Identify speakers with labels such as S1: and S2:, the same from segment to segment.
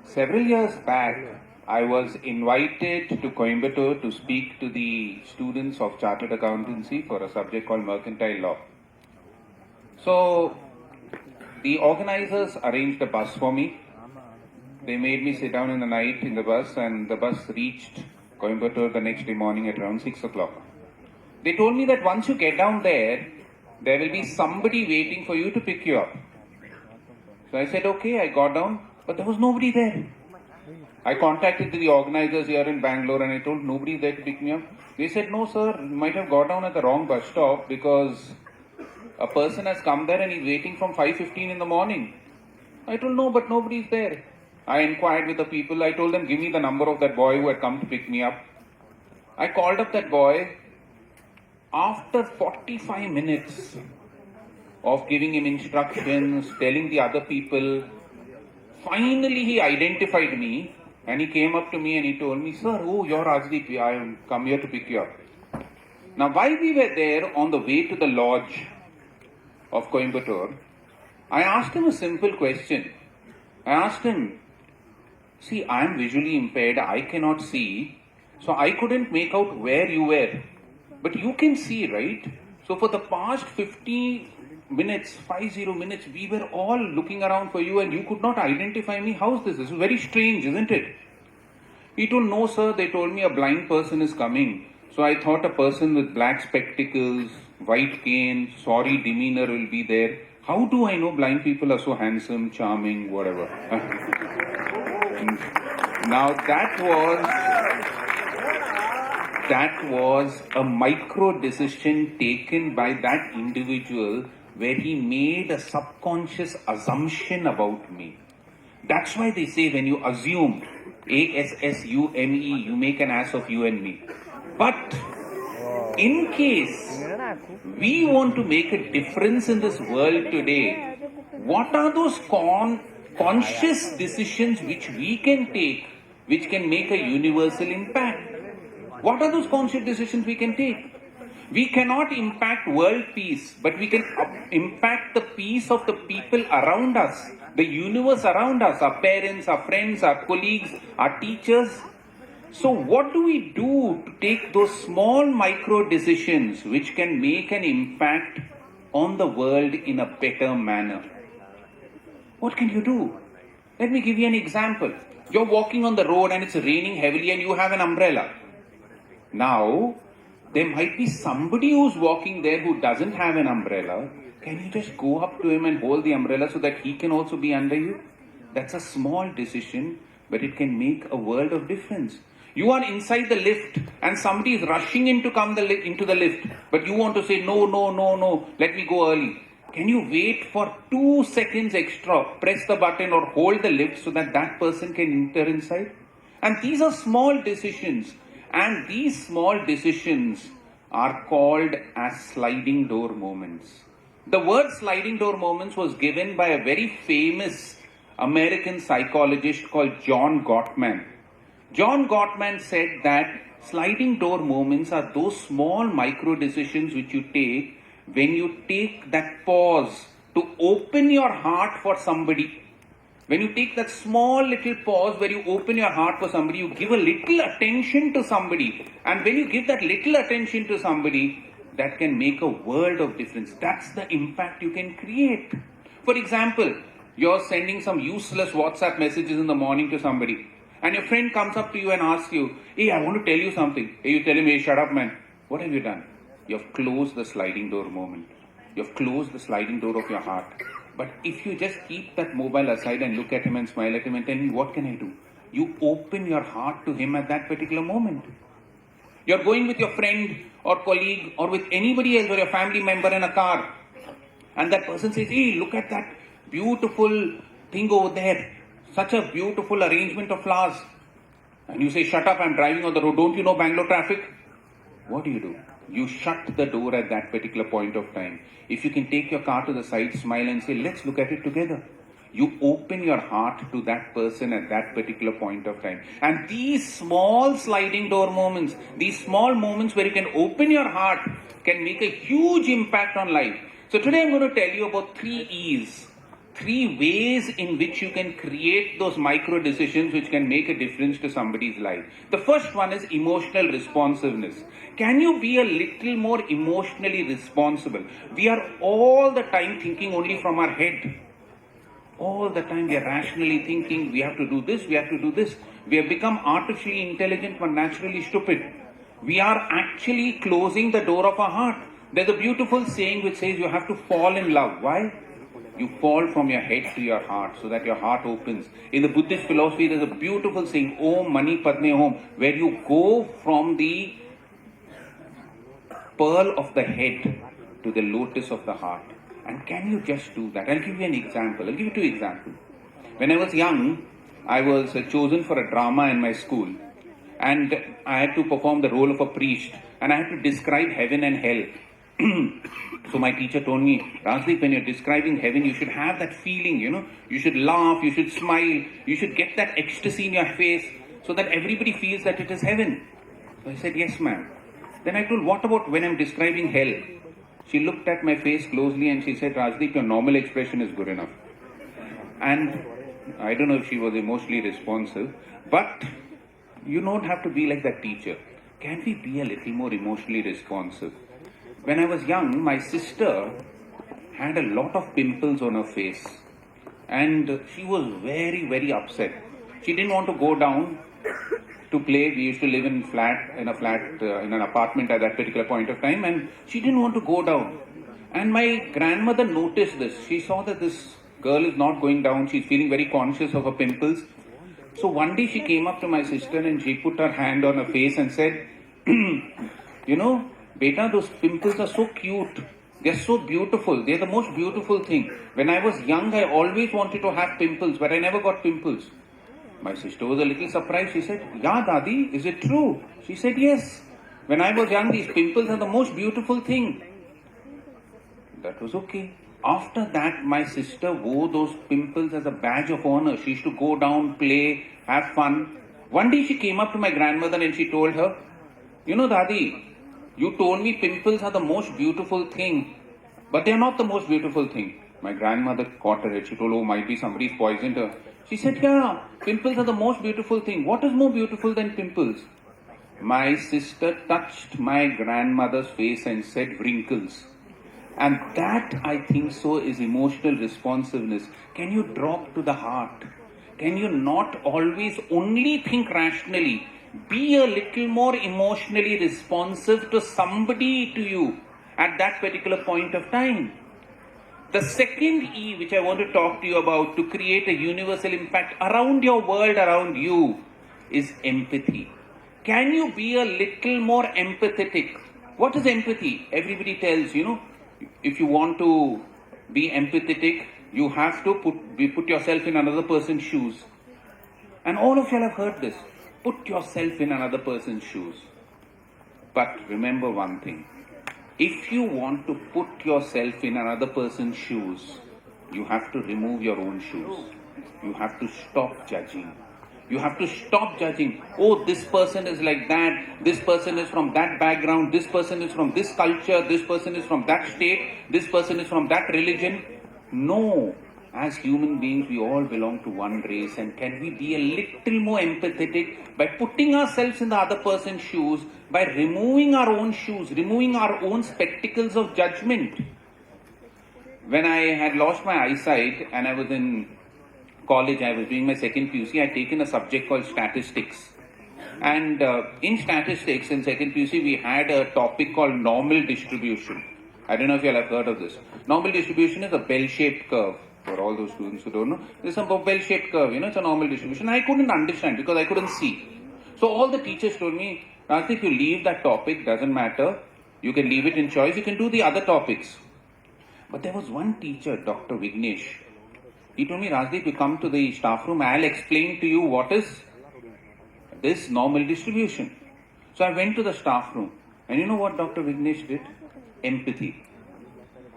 S1: Several years back, I was invited to Coimbatore to speak to the students of Chartered Accountancy for a subject called Mercantile Law. So, the organizers arranged a bus for me. They made me sit down in the night in the bus, and the bus reached Coimbatore the next day morning at around 6 o'clock. They told me that once you get down there will be somebody waiting for you to pick you up. So I said, okay, I got down, but there was nobody there. I contacted the organizers here in Bangalore and I told nobody there to pick me up. They said, no sir, you might have got down at the wrong bus stop because a person has come there and he's waiting from 5:15 in the morning. I told, no, but nobody's there. I inquired with the people. I told them, give me the number of that boy who had come to pick me up. I called up that boy. After 45 minutes of giving him instructions, telling the other people, finally he identified me and he came up to me and he told me, sir, oh, you're Rajdeep, I have come here to pick you up. Now, while we were there on the way to the lodge of Coimbatore, I asked him a simple question. I asked him, see, I am visually impaired, I cannot see, so I couldn't make out where you were. But you can see, right? So for the past 50 minutes, we were all looking around for you and you could not identify me. How's this? This is very strange, isn't it? He told, no sir, they told me a blind person is coming. So I thought a person with black spectacles, white cane, sorry demeanor will be there. How do I know blind people are so handsome, charming, whatever? Now that was a micro decision taken by that individual where he made a subconscious assumption about me. That's why they say when you assume, A-S-S-U-M-E, you make an ass of you and me. But in case we want to make a difference in this world today, what are those conscious decisions which we can take, which can make a universal impact? What are those conscious decisions we can take? We cannot impact world peace, but we can impact the peace of the people around us, the universe around us, our parents, our friends, our colleagues, our teachers. So what do we do to take those small micro decisions which can make an impact on the world in a better manner? What can you do? Let me give you an example. You're walking on the road and it's raining heavily and you have an umbrella. Now, there might be somebody who's walking there who doesn't have an umbrella. Can you just go up to him and hold the umbrella so that he can also be under you? That's a small decision, but it can make a world of difference. You are inside the lift and somebody is rushing in to come into the lift, but you want to say, no, let me go early. Can you wait for 2 seconds extra, press the button or hold the lift so that that person can enter inside? And these are small decisions. And these small decisions are called as sliding door moments. The word sliding door moments was given by a very famous American psychologist called John Gottman. John Gottman said that sliding door moments are those small micro decisions which you take when you take that pause to open your heart for somebody. When you take that small little pause where you open your heart for somebody, you give a little attention to somebody. And when you give that little attention to somebody, that can make a world of difference. That's the impact you can create. For example, you're sending some useless WhatsApp messages in the morning to somebody. And your friend comes up to you and asks you, hey, I want to tell you something. Hey, you tell him, hey, shut up, man. What have you done? You've closed the sliding door moment. You've closed the sliding door of your heart. But if you just keep that mobile aside and look at him and smile at him and tell me, what can I do? You open your heart to him at that particular moment. You're going with your friend or colleague or with anybody else or your family member in a car. And that person says, hey, look at that beautiful thing over there. Such a beautiful arrangement of flowers. And you say, shut up, I'm driving on the road. Don't you know Bangalore traffic? What do? You shut the door at that particular point of time. If you can take your car to the side, smile and say, let's look at it together. You open your heart to that person at that particular point of time. And these small sliding door moments, these small moments where you can open your heart can make a huge impact on life. So today I'm going to tell you about 3 E's. three ways in which you can create those micro decisions which can make a difference to somebody's life. The first one is emotional responsiveness. Can you be a little more emotionally responsible? We are all the time thinking only from our head. All the time we are rationally thinking, we have to do this, we have to do this. We have become artificially intelligent but naturally stupid. We are actually closing the door of our heart. There's a beautiful saying which says you have to fall in love. Why? You fall from your head to your heart so that your heart opens. In the Buddhist philosophy, there's a beautiful saying, Om Mani Padme Hum, where you go from the pearl of the head to the lotus of the heart. And can you just do that? I'll give you an example. I'll give you two examples. When I was young, I was chosen for a drama in my school. And I had to perform the role of a priest. And I had to describe heaven and hell. So my teacher told me, Rajdeep, when you're describing heaven, you should have that feeling, You should laugh, you should smile, you should get that ecstasy in your face so that everybody feels that it is heaven. So I said, yes, ma'am. Then I told, what about when I'm describing hell? She looked at my face closely and she said, Rajdeep, your normal expression is good enough. And I don't know if she was emotionally responsive, but you don't have to be like that teacher. Can we be a little more emotionally responsive? When I was young, my sister had a lot of pimples on her face and she was very, very upset. She didn't want to go down to play. We used to live in an apartment at that particular point of time, and she didn't want to go down. And my grandmother noticed this. She saw that this girl is not going down. She's feeling very conscious of her pimples. So one day she came up to my sister and she put her hand on her face and said, Beta, those pimples are so cute. They're so beautiful. They're the most beautiful thing. When I was young, I always wanted to have pimples, but I never got pimples. My sister was a little surprised. She said, yeah, Dadi, is it true? She said, yes. When I was young, these pimples are the most beautiful thing. That was okay. After that, my sister wore those pimples as a badge of honor. She used to go down, play, have fun. One day she came up to my grandmother and she told her, Dadi, you told me pimples are the most beautiful thing, but they are not the most beautiful thing. My grandmother caught her head. She told, might be somebody's poisoned her. She said, yeah, pimples are the most beautiful thing. What is more beautiful than pimples? My sister touched my grandmother's face and said, wrinkles. And that, I think so, is emotional responsiveness. Can you drop to the heart? Can you not always only think rationally? Be a little more emotionally responsive to somebody to you at that particular point of time. The second E which I want to talk to you about to create a universal impact around your world, around you, is empathy. Can you be a little more empathetic? What is empathy? Everybody tells, if you want to be empathetic, you have to put yourself in another person's shoes. And all of you have heard this. Put yourself in another person's shoes. But remember one thing. If you want to put yourself in another person's shoes, you have to remove your own shoes. You have to stop judging. You have to stop judging. Oh, this person is like that. This person is from that background. This person is from this culture. This person is from that state. This person is from that religion. No. As human beings, we all belong to one race. And can we be a little more empathetic by putting ourselves in the other person's shoes, by removing our own shoes, removing our own spectacles of judgment? When I had lost my eyesight and I was in college, I was doing my second PUC, I had taken a subject called statistics. And in statistics, in second PUC, we had a topic called normal distribution. I don't know if you all have heard of this. Normal distribution is a bell-shaped curve. For all those students who don't know, there's a bell-shaped curve, it's a normal distribution. I couldn't understand because I couldn't see. So all the teachers told me, Rajdeep, if you leave that topic, doesn't matter. You can leave it in choice. You can do the other topics. But there was one teacher, Dr. Vignesh. He told me, Rajdeep, you come to the staff room, I'll explain to you what is this normal distribution. So I went to the staff room. And you know what Dr. Vignesh did? Empathy.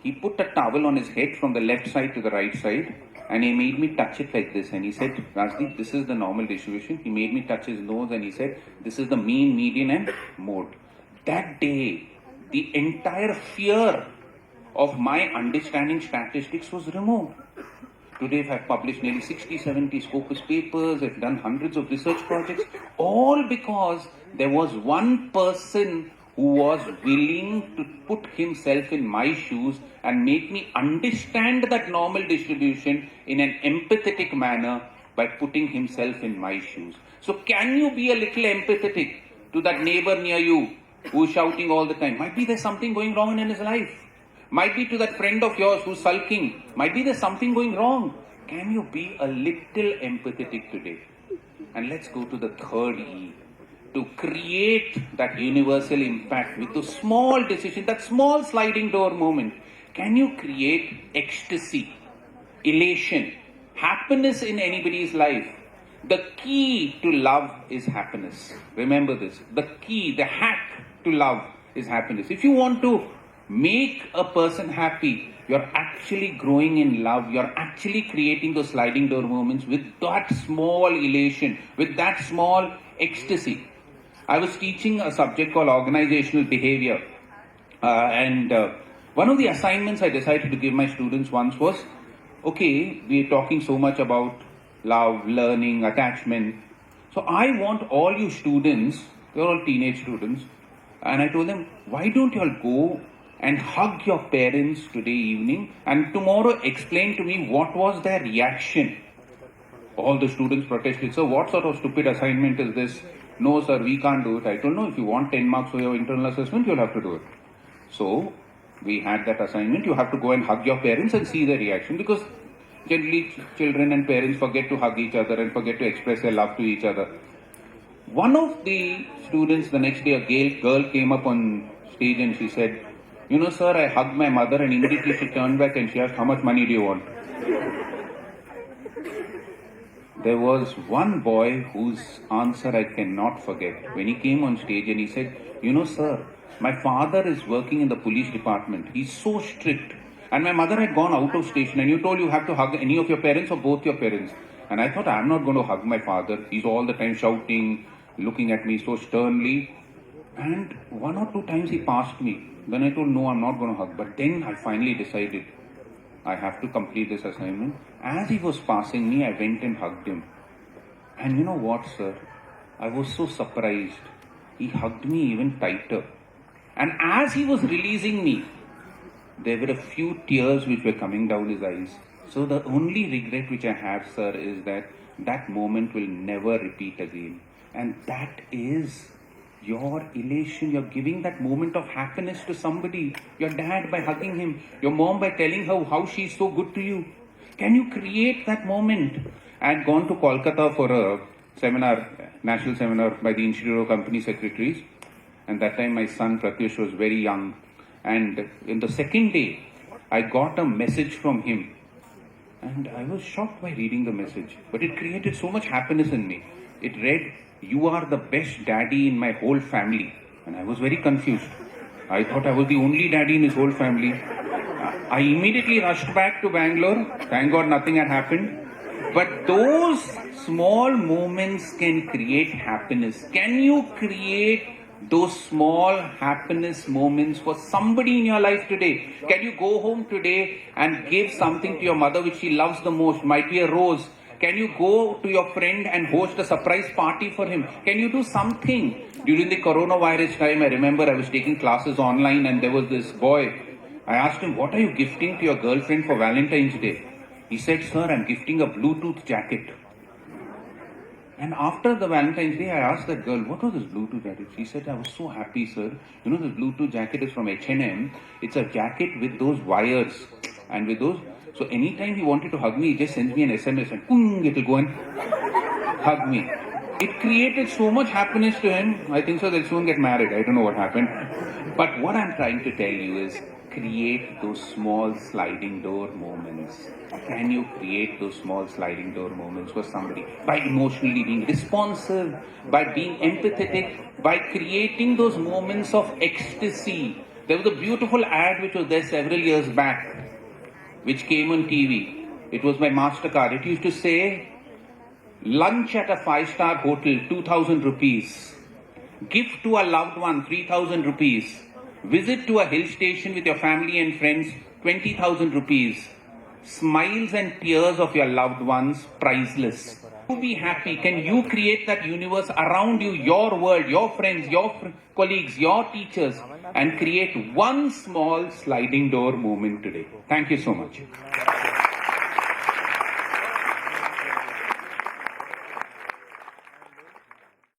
S1: He put a towel on his head from the left side to the right side and he made me touch it like this. And he said, Rajdeep, this is the normal distribution. He made me touch his nose and he said, this is the mean, median and mode. That day, the entire fear of my understanding statistics was removed. Today, I've published nearly 60, 70 Scopus papers. I've done hundreds of research projects, all because there was one person who was willing to put himself in my shoes and make me understand that normal distribution in an empathetic manner by putting himself in my shoes. So can you be a little empathetic to that neighbor near you who's shouting all the time? Might be there's something going wrong in his life. Might be to that friend of yours who's sulking. Might be there's something going wrong. Can you be a little empathetic today? And let's go to the third E. To create that universal impact with those small decisions, that small sliding door moment. Can you create ecstasy, elation, happiness in anybody's life? The key to love is happiness. Remember this. The key, the hack to love is happiness. If you want to make a person happy, you're actually growing in love. You're actually creating those sliding door moments with that small elation, with that small ecstasy. I was teaching a subject called organizational behavior. And one of the assignments I decided to give my students once was, okay, we're talking so much about love, learning, attachment. So I want all you students, they're all teenage students, and I told them, why don't you all go and hug your parents today evening and tomorrow explain to me what was their reaction. All the students protested. So what sort of stupid assignment is this? No sir, we can't do it. I told no, if you want 10 marks for your internal assessment, you'll have to do it. So we had that assignment. You have to go and hug your parents and see their reaction, because generally children and parents forget to hug each other and forget to express their love to each other. One of the students, the next day, a girl came up on stage and she said, you know sir, I hugged my mother and immediately she turned back and she asked, how much money do you want? There was one boy whose answer I cannot forget. When he came on stage and he said, you know sir, my father is working in the police department. He's so strict. And my mother had gone out of station and you told you have to hug any of your parents or both your parents. And I thought, I'm not going to hug my father. He's all the time shouting, looking at me so sternly. And one or two times he passed me. Then I told, no, I'm not going to hug. But then I finally decided I have to complete this assignment. As he was passing me, I went and hugged him. And you know what, sir? I was so surprised. He hugged me even tighter. And as he was releasing me, there were a few tears which were coming down his eyes. So the only regret which I have, sir, is that that moment will never repeat again. And that is your elation. You're giving that moment of happiness to somebody. Your dad by hugging him. Your mom by telling her how she's so good to you. Can you create that moment? I had gone to Kolkata for a seminar, national seminar by the Institute of Company Secretaries. And that time my son Pratyush was very young. And in the second day, I got a message from him. And I was shocked by reading the message. But it created so much happiness in me. It read, you are the best daddy in my whole family. And I was very confused. I thought I was the only daddy in his whole family. I immediately rushed back to Bangalore. Thank God nothing had happened. But those small moments can create happiness. Can you create those small happiness moments for somebody in your life today? Can you go home today and give something to your mother which she loves the most? Might be a rose. Can you go to your friend and host a surprise party for him? Can you do something? During the coronavirus time, I remember I was taking classes online and there was this boy. I asked him, what are you gifting to your girlfriend for Valentine's Day? He said, sir, I'm gifting a Bluetooth jacket. And after the Valentine's Day, I asked that girl, what was this Bluetooth jacket? She said, I was so happy, sir. You know, this Bluetooth jacket is from H&M. It's a jacket with those wires and with those. So anytime he wanted to hug me, he just sends me an SMS and it'll go and hug me. It created so much happiness to him. I think so they'll soon get married. I don't know what happened. But what I'm trying to tell you is, create those small sliding door moments. Can you create those small sliding door moments for somebody? By emotionally being responsive, by being empathetic, by creating those moments of ecstasy. There was a beautiful ad which was there several years back, which came on TV. It was by MasterCard. It used to say, lunch at a 5-star hotel, 2,000 rupees. Gift to a loved one, 3,000 rupees. Visit to a hill station with your family and friends, 20,000 rupees. smiles and tears of your loved ones priceless. You be happy. Can you create that universe around you, your world, your friends, your colleagues, your teachers, and create one small sliding door moment today? Thank you so much.